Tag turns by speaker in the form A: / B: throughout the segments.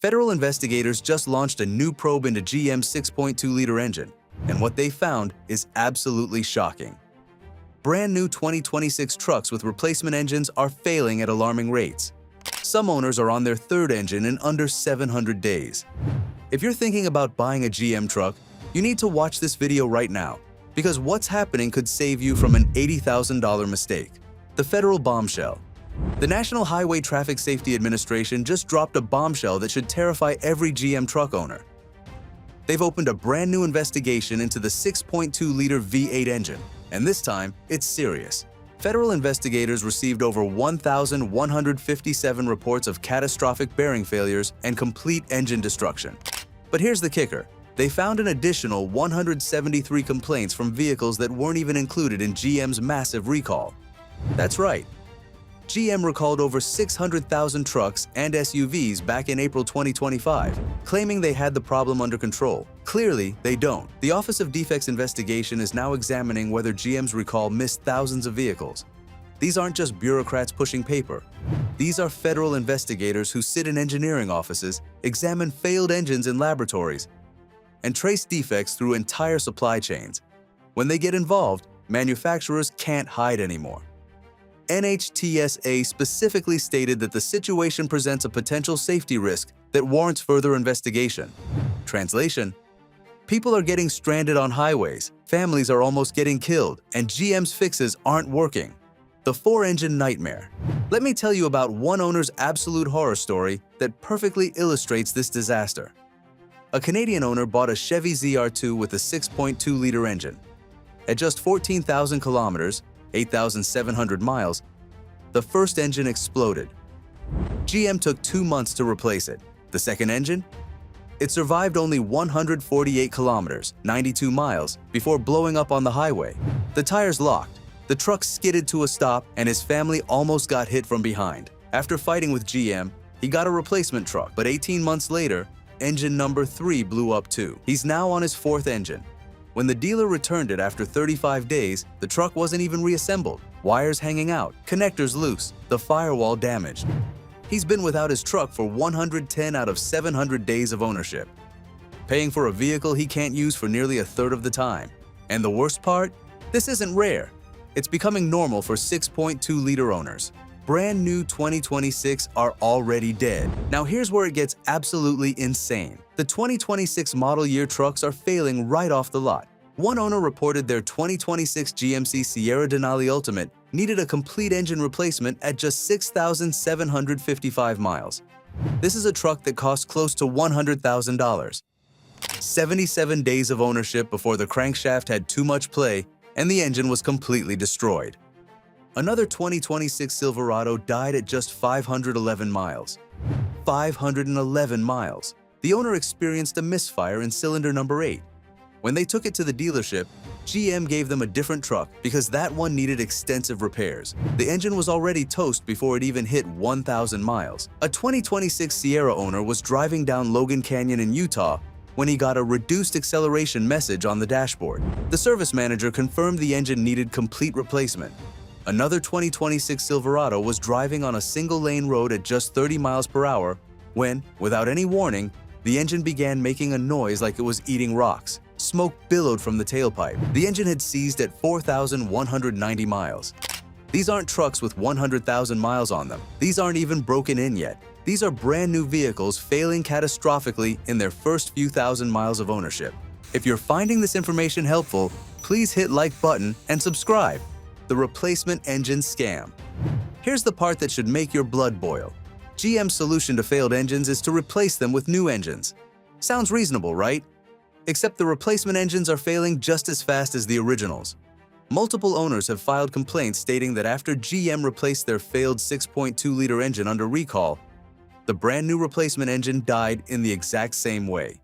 A: Federal investigators just launched a new probe into GM's 6.2-liter engine, and what they found is absolutely shocking. Brand new 2026 trucks with replacement engines are failing at alarming rates. Some owners are on their third engine in under 700 days. If you're thinking about buying a GM truck, you need to watch this video right now, because what's happening could save you from an $80,000 mistake. The federal bombshell. The National Highway Traffic Safety Administration just dropped a bombshell that should terrify every GM truck owner. They've opened a brand new investigation into the 6.2-liter V8 engine, and this time, it's serious. Federal investigators received over 1,157 reports of catastrophic bearing failures and complete engine destruction. But here's the kicker. They found an additional 173 complaints from vehicles that weren't even included in GM's massive recall. That's right. GM recalled over 600,000 trucks and SUVs back in April 2025, claiming they had the problem under control. Clearly, they don't. The Office of Defects Investigation is now examining whether GM's recall missed thousands of vehicles. These aren't just bureaucrats pushing paper. These are federal investigators who sit in engineering offices, examine failed engines in laboratories, and trace defects through entire supply chains. When they get involved, manufacturers can't hide anymore. NHTSA specifically stated that the situation presents a potential safety risk that warrants further investigation. Translation: people are getting stranded on highways, families are almost getting killed, and GM's fixes aren't working. The four-engine nightmare. Let me tell you about one owner's absolute horror story that perfectly illustrates this disaster. A Canadian owner bought a Chevy ZR2 with a 6.2-liter engine. At just 14,000 kilometers, 8,700 miles, the first engine exploded. GM took 2 months to replace it. The second engine? It survived only 148 kilometers, 92 miles, before blowing up on the highway. The tires locked, the truck skidded to a stop, and his family almost got hit from behind. After fighting with GM, he got a replacement truck, but 18 months later, engine number 3 blew up too. He's now on his fourth engine. When the dealer returned it after 35 days, the truck wasn't even reassembled. Wires hanging out, connectors loose, the firewall damaged. He's been without his truck for 110 out of 700 days of ownership, paying for a vehicle he can't use for nearly a third of the time. And the worst part? This isn't rare. It's becoming normal for 6.2-liter owners. Brand new 2026 are already dead. Now here's where it gets absolutely insane. The 2026 model year trucks are failing right off the lot. One owner reported their 2026 GMC Sierra Denali Ultimate needed a complete engine replacement at just 6,755 miles. This is a truck that cost close to $100,000. 77 days of ownership before the crankshaft had too much play and the engine was completely destroyed. Another 2026 Silverado died at just 511 miles. 511 miles. The owner experienced a misfire in cylinder number 8. When they took it to the dealership, GM gave them a different truck because that one needed extensive repairs. The engine was already toast before it even hit 1,000 miles. A 2026 Sierra owner was driving down Logan Canyon in Utah when he got a reduced acceleration message on the dashboard. The service manager confirmed the engine needed complete replacement. Another 2026 Silverado was driving on a single-lane road at just 30 miles per hour when, without any warning, the engine began making a noise like it was eating rocks. Smoke billowed from the tailpipe. The engine had seized at 4,190 miles. These aren't trucks with 100,000 miles on them. These aren't even broken in yet. These are brand new vehicles failing catastrophically in their first few thousand miles of ownership. If you're finding this information helpful, please hit like button and subscribe. The replacement engine scam. Here's the part that should make your blood boil. GM's solution to failed engines is to replace them with new engines. Sounds reasonable, right? Except the replacement engines are failing just as fast as the originals. Multiple owners have filed complaints stating that after GM replaced their failed 6.2-liter engine under recall, the brand new replacement engine died in the exact same way.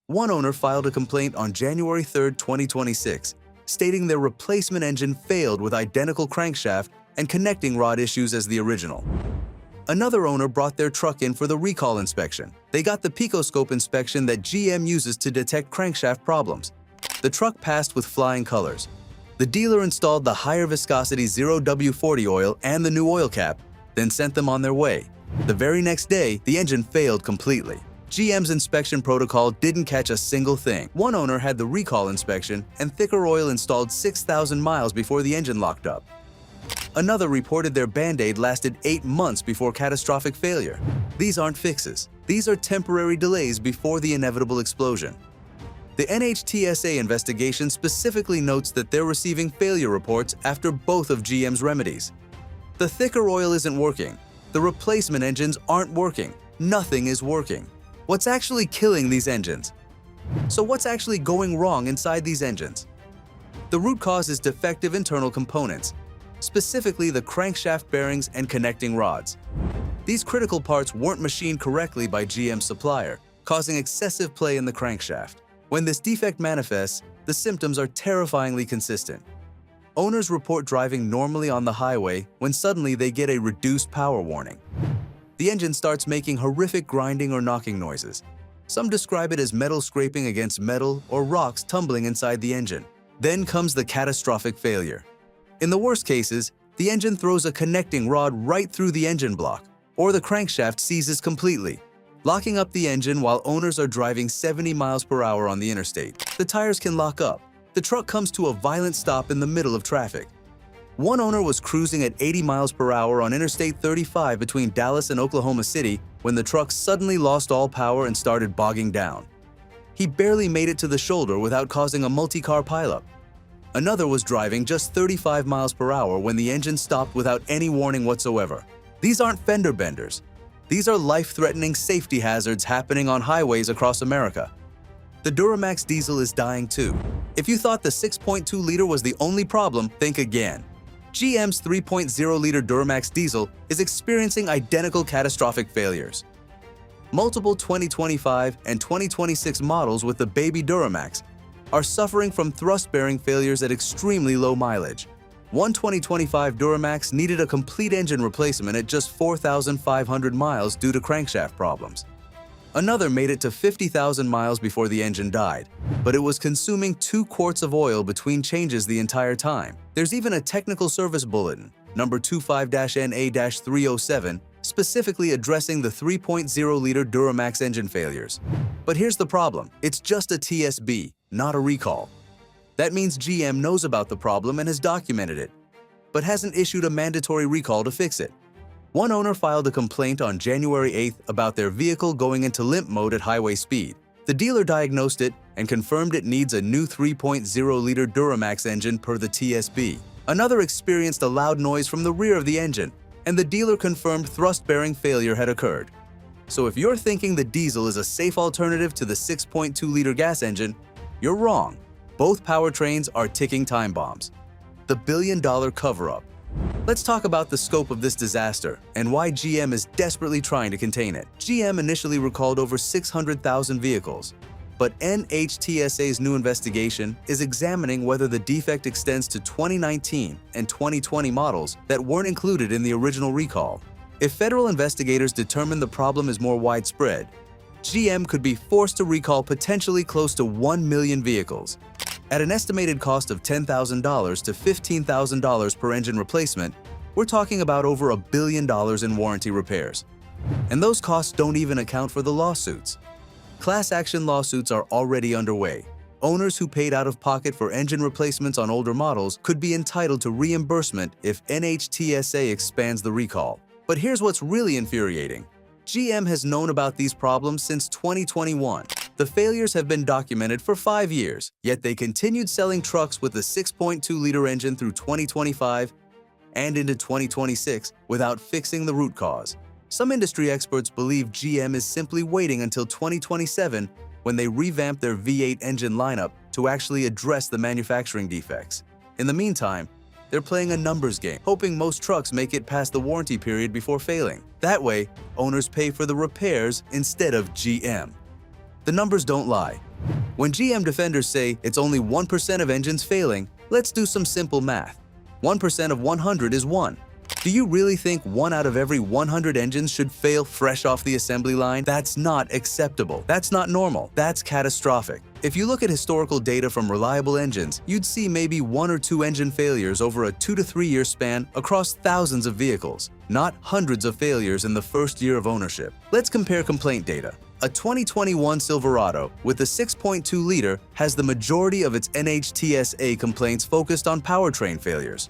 A: One owner filed a complaint on January 3, 2026, stating their replacement engine failed with identical crankshaft and connecting rod issues as the original. Another owner brought their truck in for the recall inspection. They got the picoscope inspection that GM uses to detect crankshaft problems. The truck passed with flying colors. The dealer installed the higher viscosity 0W40 oil and the new oil cap, then sent them on their way. The very next day, the engine failed completely. GM's inspection protocol didn't catch a single thing. One owner had the recall inspection and thicker oil installed 6,000 miles before the engine locked up. Another reported their Band-Aid lasted 8 months before catastrophic failure. These aren't fixes. These are temporary delays before the inevitable explosion. The NHTSA investigation specifically notes that they're receiving failure reports after both of GM's remedies. The thicker oil isn't working. The replacement engines aren't working. Nothing is working. What's actually killing these engines? So what's actually going wrong inside these engines? The root cause is defective internal components, specifically the crankshaft bearings and connecting rods. These critical parts weren't machined correctly by GM's supplier, causing excessive play in the crankshaft. When this defect manifests, the symptoms are terrifyingly consistent. Owners report driving normally on the highway when suddenly they get a reduced power warning. The engine starts making horrific grinding or knocking noises. Some describe it as metal scraping against metal or rocks tumbling inside the engine. Then comes the catastrophic failure. In the worst cases, the engine throws a connecting rod right through the engine block, or the crankshaft seizes completely, locking up the engine while owners are driving 70 miles per hour on the interstate. The tires can lock up. The truck comes to a violent stop in the middle of traffic. One owner was cruising at 80 miles per hour on Interstate 35 between Dallas and Oklahoma City when the truck suddenly lost all power and started bogging down. He barely made it to the shoulder without causing a multi-car pileup. Another was driving just 35 miles per hour when the engine stopped without any warning whatsoever. These aren't fender benders. These are life-threatening safety hazards happening on highways across America. The Duramax diesel is dying too. If you thought the 6.2-liter was the only problem, think again. GM's 3.0-liter Duramax diesel is experiencing identical catastrophic failures. Multiple 2025 and 2026 models with the baby Duramax are suffering from thrust-bearing failures at extremely low mileage. One 2025 Duramax needed a complete engine replacement at just 4,500 miles due to crankshaft problems. Another made it to 50,000 miles before the engine died, but it was consuming 2 quarts of oil between changes the entire time. There's even a technical service bulletin, number 25-NA-307, specifically addressing the 3.0-liter Duramax engine failures. But here's the problem. It's just a TSB, not a recall. That means GM knows about the problem and has documented it, but hasn't issued a mandatory recall to fix it. One owner filed a complaint on January 8th about their vehicle going into limp mode at highway speed. The dealer diagnosed it and confirmed it needs a new 3.0-liter Duramax engine per the TSB. Another experienced a loud noise from the rear of the engine, and the dealer confirmed thrust-bearing failure had occurred. So if you're thinking the diesel is a safe alternative to the 6.2-liter gas engine, you're wrong. Both powertrains are ticking time bombs. The billion-dollar cover-up. Let's talk about the scope of this disaster and why GM is desperately trying to contain it. GM initially recalled over 600,000 vehicles, but NHTSA's new investigation is examining whether the defect extends to 2019 and 2020 models that weren't included in the original recall. If federal investigators determine the problem is more widespread, GM could be forced to recall potentially close to 1 million vehicles. At an estimated cost of $10,000 to $15,000 per engine replacement, we're talking about over $1 billion in warranty repairs. And those costs don't even account for the lawsuits. Class action lawsuits are already underway. Owners who paid out of pocket for engine replacements on older models could be entitled to reimbursement if NHTSA expands the recall. But here's what's really infuriating. GM has known about these problems since 2021. The failures have been documented for 5 years, yet they continued selling trucks with the 6.2-liter engine through 2025 and into 2026 without fixing the root cause. Some industry experts believe GM is simply waiting until 2027 when they revamp their V8 engine lineup to actually address the manufacturing defects. In the meantime, they're playing a numbers game, hoping most trucks make it past the warranty period before failing. That way, owners pay for the repairs instead of GM. The numbers don't lie. When GM defenders say it's only 1% of engines failing, let's do some simple math. 1% of 100 is 1. Do you really think 1 out of every 100 engines should fail fresh off the assembly line? That's not acceptable. That's not normal. That's catastrophic. If you look at historical data from reliable engines, you'd see maybe 1 or 2 engine failures over a 2 to 3 year span across thousands of vehicles, not hundreds of failures in the first year of ownership. Let's compare complaint data. A 2021 Silverado with a 6.2-liter has the majority of its NHTSA complaints focused on powertrain failures.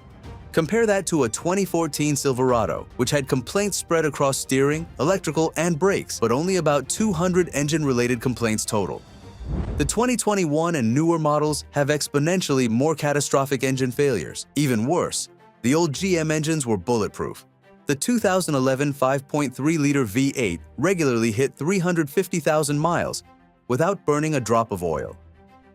A: Compare that to a 2014 Silverado, which had complaints spread across steering, electrical, and brakes, but only about 200 engine-related complaints total. The 2021 and newer models have exponentially more catastrophic engine failures. Even worse, the old GM engines were bulletproof. The 2011 5.3-liter V8 regularly hit 350,000 miles without burning a drop of oil.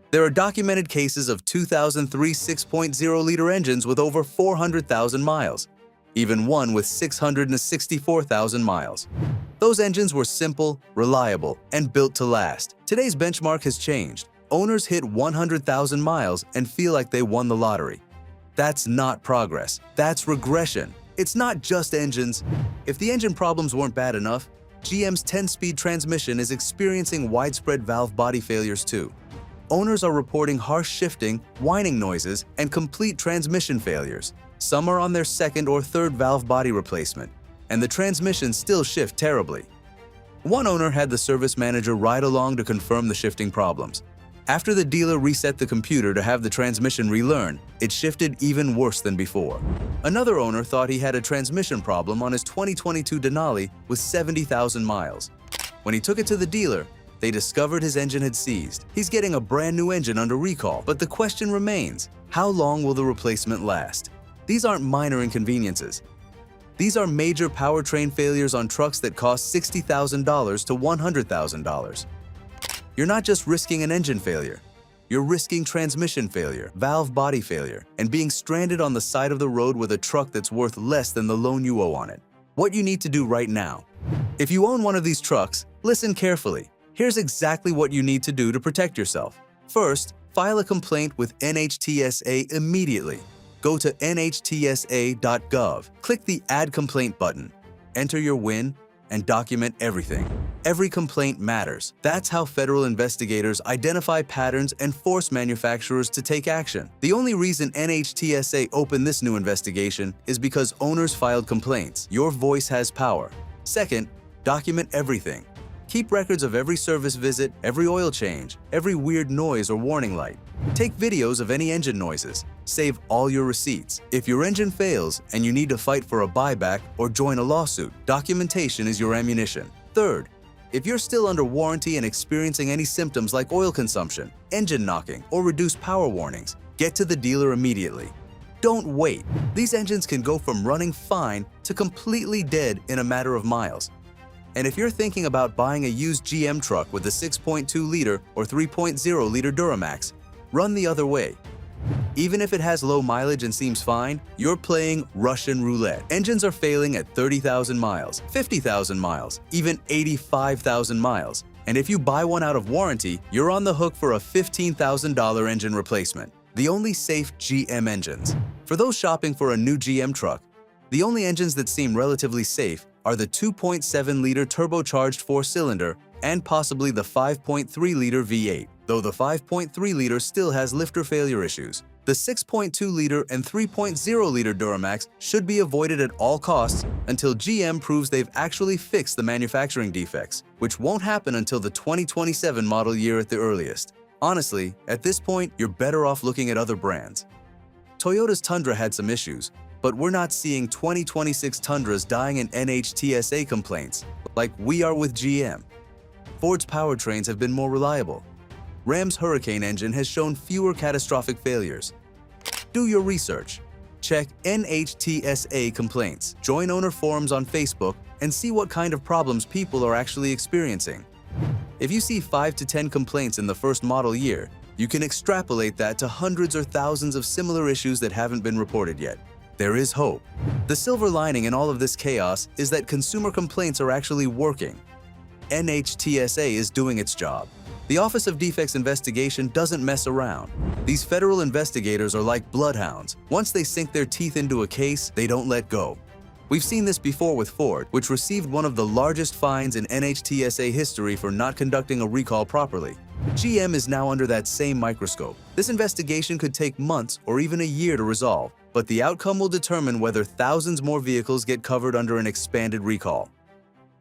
A: There are documented cases of 2003 6.0-liter engines with over 400,000 miles, even one with 664,000 miles. Those engines were simple, reliable, and built to last. Today's benchmark has changed. Owners hit 100,000 miles and feel like they won the lottery. That's not progress. That's regression. It's not just engines. If the engine problems weren't bad enough, GM's 10-speed transmission is experiencing widespread valve body failures too. Owners are reporting harsh shifting, whining noises, and complete transmission failures. Some are on their second or third valve body replacement, and the transmissions still shift terribly. One owner had the service manager ride along to confirm the shifting problems. After the dealer reset the computer to have the transmission relearn, it shifted even worse than before. Another owner thought he had a transmission problem on his 2022 Denali with 70,000 miles. When he took it to the dealer, they discovered his engine had seized. He's getting a brand new engine under recall, but the question remains, how long will the replacement last? These aren't minor inconveniences. These are major powertrain failures on trucks that cost $60,000 to $100,000. You're not just risking an engine failure. You're risking transmission failure, valve body failure, and being stranded on the side of the road with a truck that's worth less than the loan you owe on it. What you need to do right now. If you own one of these trucks, listen carefully. Here's exactly what you need to do to protect yourself. First, file a complaint with NHTSA immediately. Go to nhtsa.gov, click the Add Complaint button, enter your WIN, and document everything. Every complaint matters. That's how federal investigators identify patterns and force manufacturers to take action. The only reason NHTSA opened this new investigation is because owners filed complaints. Your voice has power. Second, document everything. Keep records of every service visit, every oil change, every weird noise or warning light. Take videos of any engine noises. Save all your receipts. If your engine fails and you need to fight for a buyback or join a lawsuit, documentation is your ammunition. Third, if you're still under warranty and experiencing any symptoms like oil consumption, engine knocking, or reduced power warnings, get to the dealer immediately. Don't wait. These engines can go from running fine to completely dead in a matter of miles. And if you're thinking about buying a used GM truck with a 6.2-liter or 3.0-liter Duramax, run the other way. Even if it has low mileage and seems fine, you're playing Russian roulette. Engines are failing at 30,000 miles, 50,000 miles, even 85,000 miles. And if you buy one out of warranty, you're on the hook for a $15,000 engine replacement. The only safe GM engines. For those shopping for a new GM truck, the only engines that seem relatively safe are the 2.7-liter turbocharged 4-cylinder and possibly the 5.3-liter V8, though the 5.3-liter still has lifter failure issues. The 6.2-liter and 3.0-liter Duramax should be avoided at all costs until GM proves they've actually fixed the manufacturing defects, which won't happen until the 2027 model year at the earliest. Honestly, at this point, you're better off looking at other brands. Toyota's Tundra had some issues, but we're not seeing 2026 Tundras dying in NHTSA complaints like we are with GM. Ford's powertrains have been more reliable. Ram's Hurricane engine has shown fewer catastrophic failures. Do your research. Check NHTSA complaints, join owner forums on Facebook, and see what kind of problems people are actually experiencing. If you see 5 to 10 complaints in the first model year, you can extrapolate that to hundreds or thousands of similar issues that haven't been reported yet. There is hope. The silver lining in all of this chaos is that consumer complaints are actually working. NHTSA is doing its job. The Office of Defects Investigation doesn't mess around. These federal investigators are like bloodhounds. Once they sink their teeth into a case, they don't let go. We've seen this before with Ford, which received one of the largest fines in NHTSA history for not conducting a recall properly. GM is now under that same microscope. This investigation could take months or even a year to resolve, but the outcome will determine whether thousands more vehicles get covered under an expanded recall.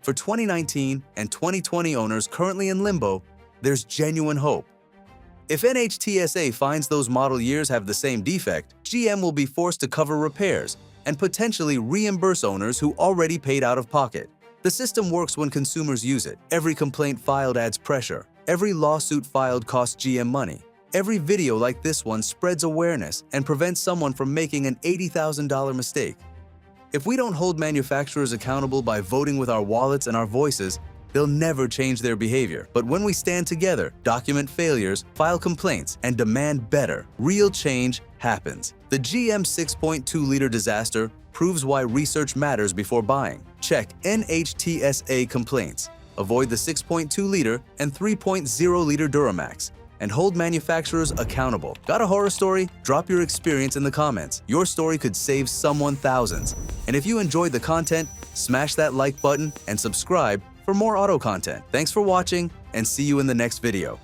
A: For 2019 and 2020 owners currently in limbo, there's genuine hope. If NHTSA finds those model years have the same defect, GM will be forced to cover repairs and potentially reimburse owners who already paid out of pocket. The system works when consumers use it. Every complaint filed adds pressure. Every lawsuit filed costs GM money. Every video like this one spreads awareness and prevents someone from making an $80,000 mistake. If we don't hold manufacturers accountable by voting with our wallets and our voices, they'll never change their behavior. But when we stand together, document failures, file complaints, and demand better, real change happens. The GM 6.2-liter disaster proves why research matters before buying. Check NHTSA complaints. Avoid the 6.2-liter and 3.0-liter Duramax, and hold manufacturers accountable. Got a horror story? Drop your experience in the comments. Your story could save someone thousands. And if you enjoyed the content, smash that like button and subscribe for more auto content. Thanks for watching, and see you in the next video.